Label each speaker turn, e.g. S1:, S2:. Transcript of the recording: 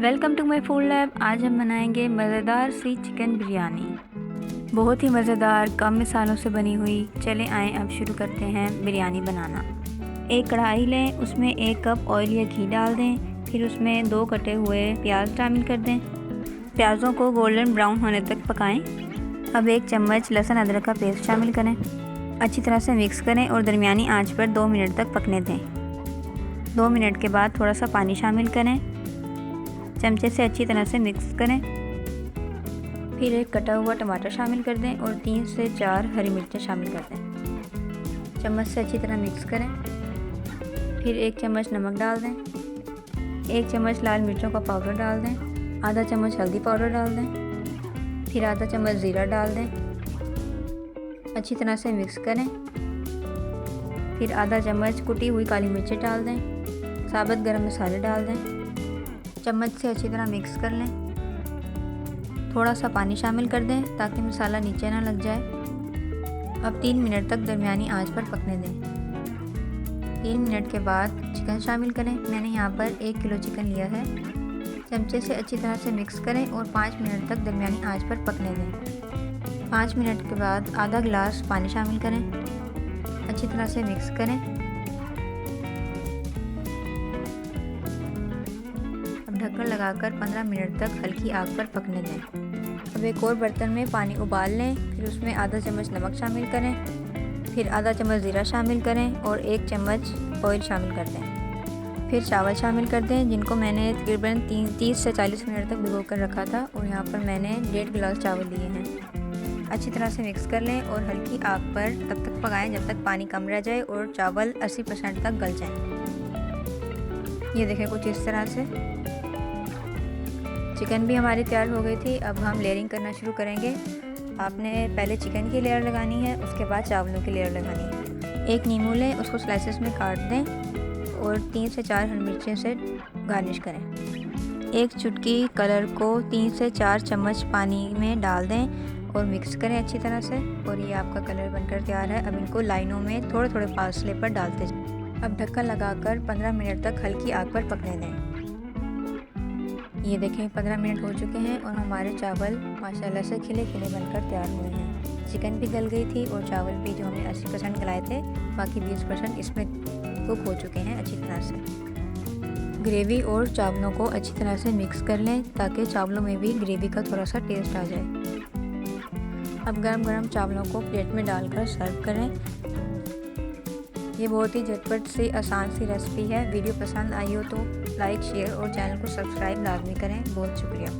S1: Welcome to my food lab. आज हम बनाएंगे मज़ेदार सी चिकन बिरयानी। बहुत ही मज़ेदार, कम मिसालों से बनी हुई। चलें आएँ अब शुरू करते हैं बिरयानी बनाना। एक कढ़ाई लें, उसमें 1 कप ऑयल या घी डाल दें। फिर उसमें 2 कटे हुए प्याज शामिल कर दें। प्याज़ों को गोल्डन ब्राउन होने तक पकाएं। अब 1 चम्मच लहसुन अदरक का पेस्ट शामिल करें। अच्छी तरह से मिक्स करें और दरमियानी आंच पर 2 मिनट तक पकने दें। 2 मिनट के बाद थोड़ा सा पानी शामिल करें। चमचे से अच्छी तरह से मिक्स करें। फिर 1 कटा हुआ टमाटर शामिल कर दें और 3 से 4 हरी मिर्चें शामिल कर दें। चम्मच से अच्छी तरह मिक्स करें। फिर 1 चम्मच नमक डाल दें। 1 चम्मच लाल मिर्चों का पाउडर डाल दें। आधा चम्मच हल्दी पाउडर डाल दें। फिर आधा चम्मच ज़ीरा डाल दें। अच्छी तरह से मिक्स करें। फिर आधा चम्मच कुटी हुई काली मिर्चें डाल दें। साबुत गरम मसाले डाल दें। चम्मच से अच्छी तरह मिक्स कर लें। थोड़ा सा पानी शामिल कर दें ताकि मसाला नीचे ना लग जाए। अब 3 मिनट तक दरमियानी आंच पर पकने दें। 3 मिनट के बाद चिकन शामिल करें। मैंने यहाँ पर 1 किलो चिकन लिया है। चमचे से अच्छी तरह से मिक्स करें और 5 मिनट तक दरमियानी आंच पर पकने दें। 5 मिनट के बाद आधा गिलास पानी शामिल करें। अच्छी तरह से मिक्स करें। ढक्कन लगाकर 15 मिनट तक हल्की आग पर पकने दें। अब एक और बर्तन में पानी उबाल लें। फिर उसमें आधा चम्मच नमक शामिल करें। फिर आधा चम्मच ज़ीरा शामिल करें और 1 चम्मच ऑयल शामिल कर दें। फिर चावल शामिल कर दें जिनको मैंने तकरीबन 30 से 40 मिनट तक भिगो कर रखा था और यहाँ पर मैंने 1.5 गिलास चावल लिए हैं। अच्छी तरह से मिक्स कर लें और हल्की आग पर तब तक पकाएं जब तक पानी कम रह जाए और चावल 80% तक गल जाएं। ये देखें कुछ इस तरह से। चिकन भी हमारी तैयार हो गई थी। अब हम लेयरिंग करना शुरू करेंगे। आपने पहले चिकन की लेयर लगानी है, उसके बाद चावलों की लेयर लगानी है। 1 नींबू लें, उसको स्लाइसेस में काट दें और 3 से 4 हरी मिर्चें से गार्निश करें। 1 चुटकी कलर को 3 से 4 चम्मच पानी में डाल दें और मिक्स करें अच्छी तरह से और ये आपका कलर बनकर तैयार है। अब इनको लाइनों में थोड़े थोड़े फासले पर डालते जाएं। अब ढक्कन लगाकर 15 मिनट तक हल्की आग पर पकने दें। ये देखें 15 मिनट हो चुके हैं और हमारे चावल माशाल्लाह से खिले खिले बनकर तैयार हुए हैं। चिकन भी गल गई थी और चावल भी जो हमने 80% गलाए थे, बाकी 20% इसमें कुक हो चुके हैं अच्छी तरह से। ग्रेवी और चावलों को अच्छी तरह से मिक्स कर लें ताकि चावलों में भी ग्रेवी का थोड़ा सा टेस्ट आ जाए। अब गरम गरम चावलों को प्लेट में डालकर सर्व करें। ये बहुत ही झटपट सी आसान सी रेसिपी है। वीडियो पसंद आई हो तो लाइक, शेयर और चैनल को सब्सक्राइब लाजमी करें। बहुत शुक्रिया।